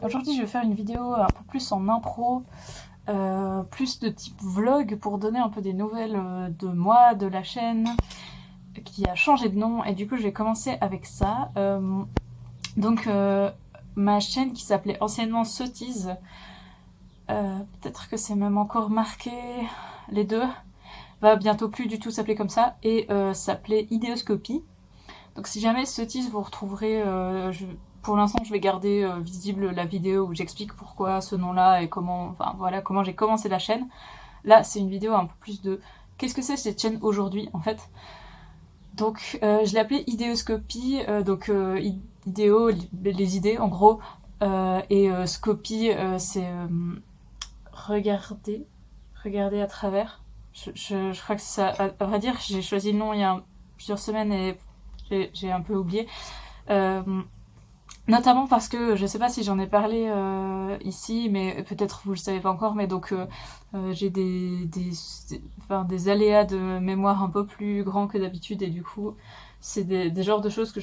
Aujourd'hui, je vais faire une vidéo un peu plus en impro, plus de type vlog pour donner un peu des nouvelles de moi, de la chaîne qui a changé de nom. Et du coup, je vais commencer avec ça. Ma chaîne qui s'appelait anciennement Sottise, peut-être que c'est même encore marqué les deux, va bientôt plus du tout s'appeler comme ça et s'appeler Idéoscopie. Donc si jamais Sottise vous retrouverez, pour l'instant je vais garder visible la vidéo où j'explique pourquoi ce nom-là et comment, enfin voilà, comment j'ai commencé la chaîne. Là c'est une vidéo un peu plus de qu'est-ce que c'est cette chaîne aujourd'hui en fait. Donc je l'ai appelée Idéoscopie, idéo, les idées en gros, et scopie c'est regarder, regarder à travers. Je crois que c'est ça. À vrai dire, j'ai choisi le nom il y a plusieurs semaines et j'ai un peu oublié. Euh, Notamment parce que je sais pas si j'en ai parlé ici, mais peut-être vous le savez pas encore, mais donc j'ai des aléas de mémoire un peu plus grands que d'habitude et du coup c'est des genres de choses que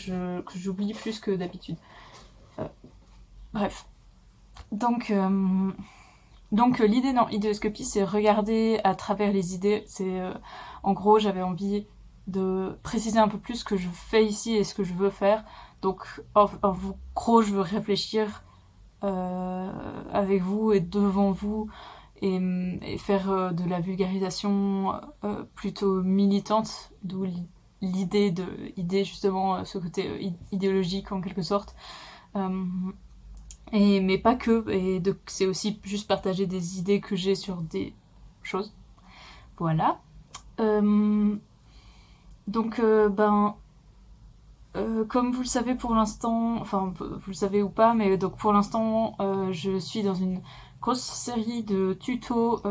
j'oublie plus que d'habitude. Euh, Bref. Donc, euh, l'idée dans Idéoscopie, c'est regarder à travers les idées. En gros, j'avais envie de préciser un peu plus ce que je fais ici et ce que je veux faire. Donc, en gros, je veux réfléchir avec vous et devant vous et faire de la vulgarisation plutôt militante, d'où idée justement, ce côté idéologique en quelque sorte. Euh, mais pas que, c'est aussi juste partager des idées que j'ai sur des choses. Voilà. Euh, comme vous le savez pour l'instant, enfin vous le savez ou pas, mais donc pour l'instant je suis dans une grosse série de tutos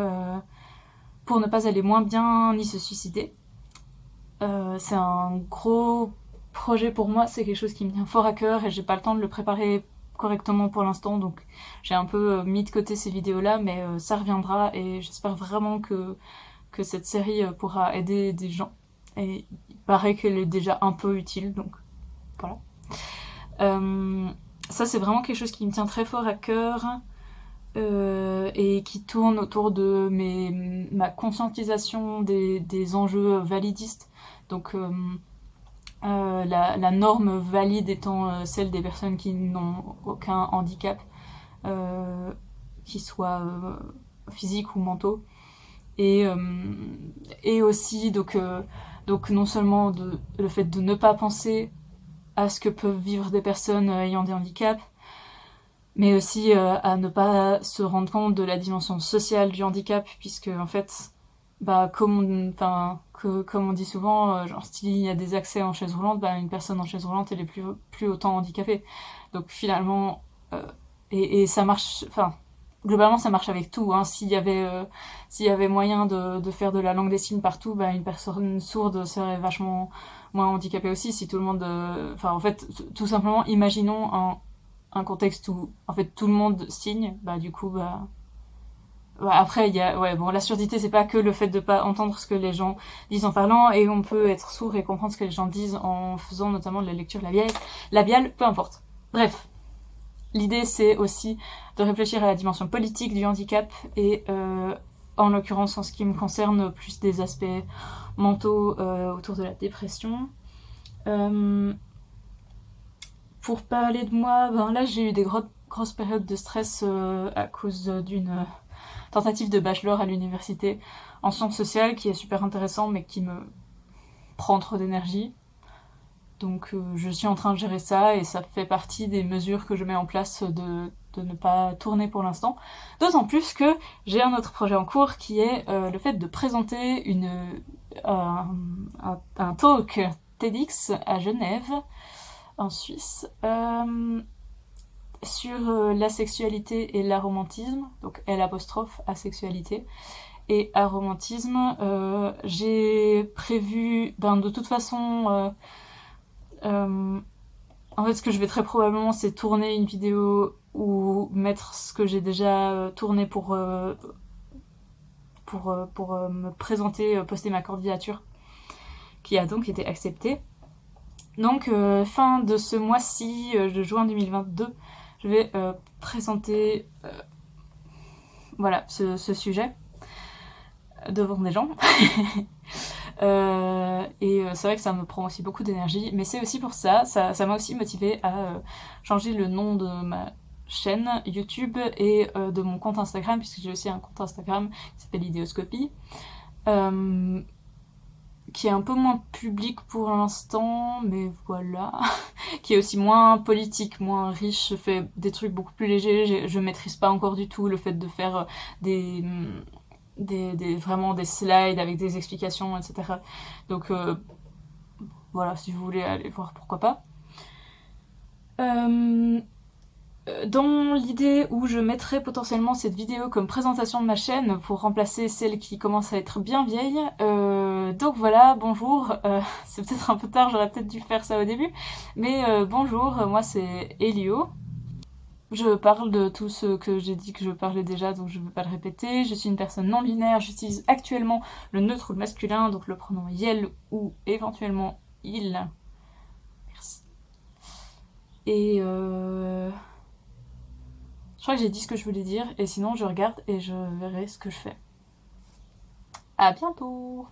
pour ne pas aller moins bien ni se suicider. C'est un gros projet pour moi, c'est quelque chose qui me tient fort à cœur et j'ai pas le temps de le préparer correctement pour l'instant, donc j'ai un peu mis de côté ces vidéos-là, mais ça reviendra et j'espère vraiment que cette série pourra aider des gens. Et il paraît qu'elle est déjà un peu utile, donc voilà. Euh, Ça, c'est vraiment quelque chose qui me tient très fort à cœur et qui tourne autour de ma conscientisation des enjeux validistes. Donc, la norme valide étant celle des personnes qui n'ont aucun handicap, euh, qui soit physique ou mentaux. Et, euh, et aussi, donc non seulement le fait de ne pas penser à ce que peuvent vivre des personnes ayant des handicaps, mais aussi à ne pas se rendre compte de la dimension sociale du handicap, puisque en fait, comme on dit souvent, genre s'il y a des accès en chaise roulante, une personne en chaise roulante elle est plus autant handicapée. Donc finalement, euh, et ça marche, enfin globalement ça marche avec tout. Hein. S'il y avait moyen de faire de la langue des signes partout, une personne sourde serait vachement moins handicapée aussi. Si tout le monde, en fait, tout simplement, imaginons un contexte où en fait tout le monde signe, après il y a la surdité c'est pas que le fait de pas entendre ce que les gens disent en parlant, et on peut être sourd et comprendre ce que les gens disent en faisant notamment de la lecture labiale, peu importe. Bref, l'idée c'est aussi de réfléchir à la dimension politique du handicap et en l'occurrence en ce qui me concerne plus des aspects mentaux autour de la dépression. Euh, pour parler de moi, là j'ai eu des grosses périodes de stress à cause d'une tentative de bachelor à l'université en sciences sociales qui est super intéressant mais qui me prend trop d'énergie. Donc je suis en train de gérer ça et ça fait partie des mesures que je mets en place de ne pas tourner pour l'instant. D'autant plus que j'ai un autre projet en cours qui est le fait de présenter un talk TEDx à Genève, en Suisse, sur la sexualité et l'aromantisme, donc L apostrophe asexualité et aromantisme. J'ai prévu, de toute façon, euh, en fait, ce que je vais très probablement, c'est tourner une vidéo ou mettre ce que j'ai déjà tourné pour me présenter, poster ma candidature, qui a donc été acceptée. Donc, fin de ce mois-ci, de juin 2022, je vais présenter voilà, ce sujet devant des gens. Et c'est vrai que ça me prend aussi beaucoup d'énergie, mais c'est aussi pour ça m'a aussi motivée à changer le nom de ma chaîne YouTube et de mon compte Instagram, puisque j'ai aussi un compte Instagram qui s'appelle Idéoscopie, qui est un peu moins public pour l'instant, mais voilà, qui est aussi moins politique, moins riche, je fais des trucs beaucoup plus légers, je maîtrise pas encore du tout le fait de faire vraiment des slides avec des explications, etc. Donc voilà, si vous voulez aller voir, pourquoi pas. Dans l'idée où je mettrais potentiellement cette vidéo comme présentation de ma chaîne pour remplacer celle qui commence à être bien vieille. Donc voilà, bonjour. C'est peut-être un peu tard, j'aurais peut-être dû faire ça au début. Mais bonjour, moi c'est Elio. Je parle de tout ce que j'ai dit que je parlais déjà, donc je ne vais pas le répéter. Je suis une personne non binaire, j'utilise actuellement le neutre ou le masculin, donc le pronom yel ou éventuellement il. Merci. Et je crois que j'ai dit ce que je voulais dire, et sinon je regarde et je verrai ce que je fais. À bientôt!